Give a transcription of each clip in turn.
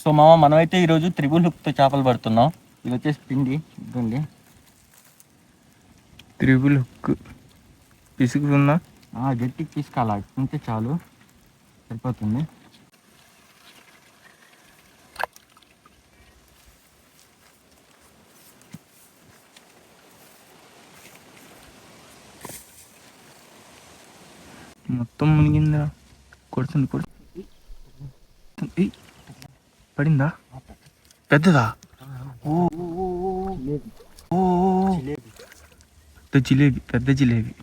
So మామ మనమైతే ఈరోజు త్రిబుల్ హుక్తో చేపలు పడుతున్నాం. ఇది వచ్చేసి పిండి ఇదండి. Triple hook పిసుకుతుందా? గట్టికి తీసుకోవాలి, ఉంటే చాలు సరిపోతుంది. మొత్తం మునిగిందా? కొడుతుంది పడిందా? పెద్దదా? జిలేబీ, పెద్ద జిలేబీ.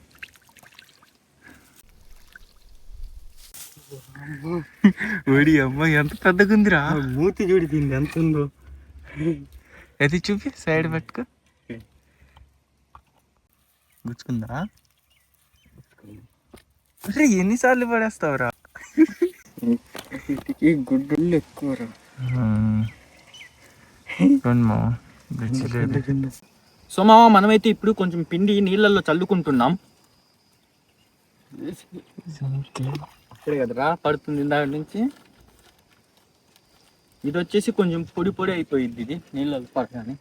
ఓడి అమ్మ ఎంత పెద్దగుందిరా! మూతి చూడి తింది ఎంత ఉందో. అది చూపి, సైడ్ పట్టుకో. గుచ్చుకుందా? ఎన్నిసార్లు పడేస్తావురా? గుడ్డలు ఎక్కువరా. సో మామ మనమైతే ఇప్పుడు కొంచెం పిండి నీళ్ళల్లో చల్లుకుంటున్నాం. ఇక్కడే కదరా పడుతుంది ఇందాక నుంచి. ఇది వచ్చేసి కొంచెం పొడి పొడి అయిపోయింది ఇది నీళ్ళల్లో పడగానే,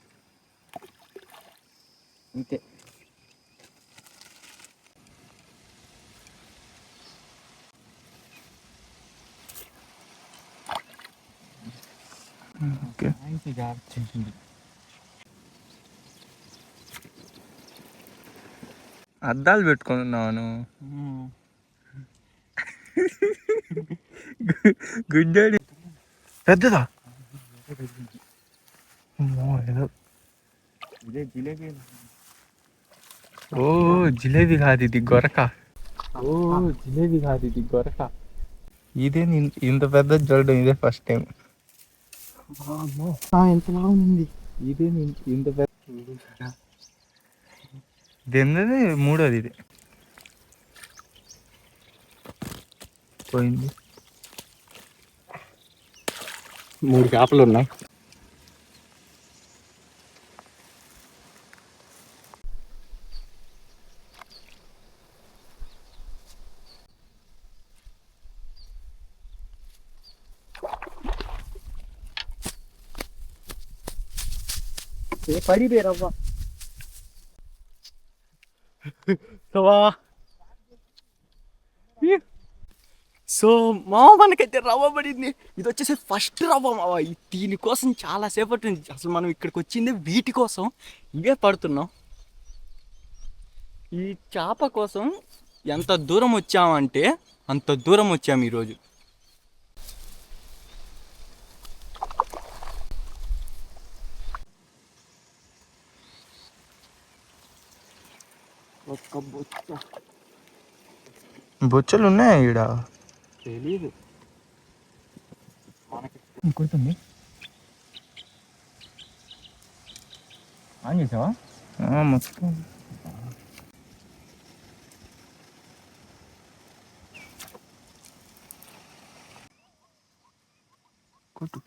అంతే. అద్దాలు పెట్టుకున్నాను. గుడ్డాడి పెద్దదా? జిలేబీ. ఓ జిలేబీ కాదు ఇది, గొరక. జిలేబీ కాదు ఇది, గొరక. ఇదే ఇంత పెద్ద చూడడం ఇదే ఫస్ట్ టైం. ఎంత బాగుంది ఇదే ఇంత పెద్ద. దీనిది మూడోది ఇది. పోయింది. 3 చేపలు ఉన్నాయి. పడి రవ్వ. సో మావ మనకైతే రవ్వ పడింది. ఇది వచ్చేసి ఫస్ట్ రవ్వ మావ. దీనికోసం చాలా సేపటి నుంచి అసలు మనం ఇక్కడికి వచ్చింది వీటి కోసం. ఇవే పడుతున్నాం. ఈ చేప కోసం ఎంత దూరం వచ్చామంటే అంత దూరం వచ్చాము ఈరోజు. బొచ్చలు ఉన్నాయా ఈడ? తెలీదు మనకి. కొడుతుంది. ఆన్ చేసావా? మొత్తం కొట్టు.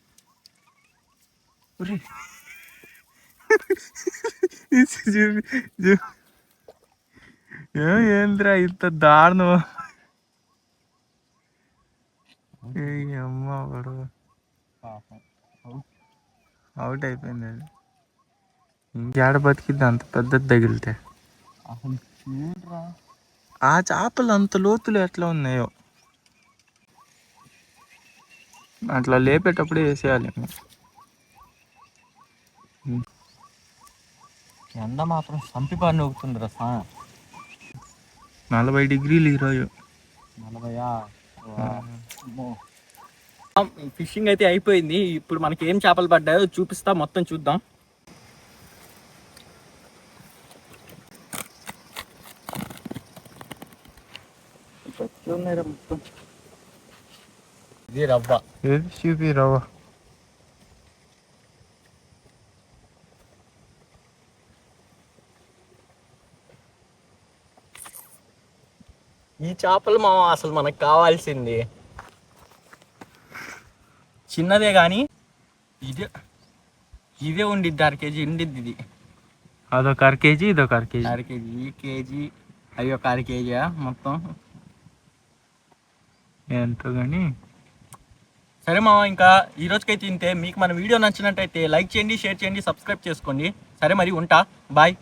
ఏంద్రా ఇంత దారుణం? అమ్మ వాడు అవుట్ అయిపోయింది. అది ఇంకేడ బతికిద్ది అంత పెద్దది తగిలితే. ఆ చేపలు అంత లోతులు ఎట్లా ఉన్నాయో. అట్లా లేపేటప్పుడే వేసేయాలి. ఎండ మాత్రం సంపిపాడిని ఊగుతుంది రసా. 40 డిగ్రీలు ఈరోజు. 40. ఫిషింగ్ అయితే అయిపోయింది. ఇప్పుడు మనకి ఏం చేపలు పడ్డాయో చూపిస్తా, మొత్తం చూద్దాం. మొత్తం ఇది రవ్వ. ఏది చూపి రవ్వ. ఈ చేపలు మా అసలు మనకు కావాల్సింది చిన్నదే కానీ ఇదే ఉండిద్ది. 1/2 కేజీ ఉండిద్ది ఇది. అదొక 1/2 కేజీ, ఇదొక 1/2 కేజీ. 1/2 కేజీ, ఈ కేజీ, అవి ఒక 1/2 కేజీ మొత్తం. ఎంతో కానీ సరే మామ, ఇంకా ఈ రోజుకైతే ఇంతే. మీకు మన వీడియో నచ్చినట్టయితే లైక్ చేయండి, షేర్ చేయండి, సబ్స్క్రైబ్ చేసుకోండి. సరే మరి ఉంటా, బాయ్.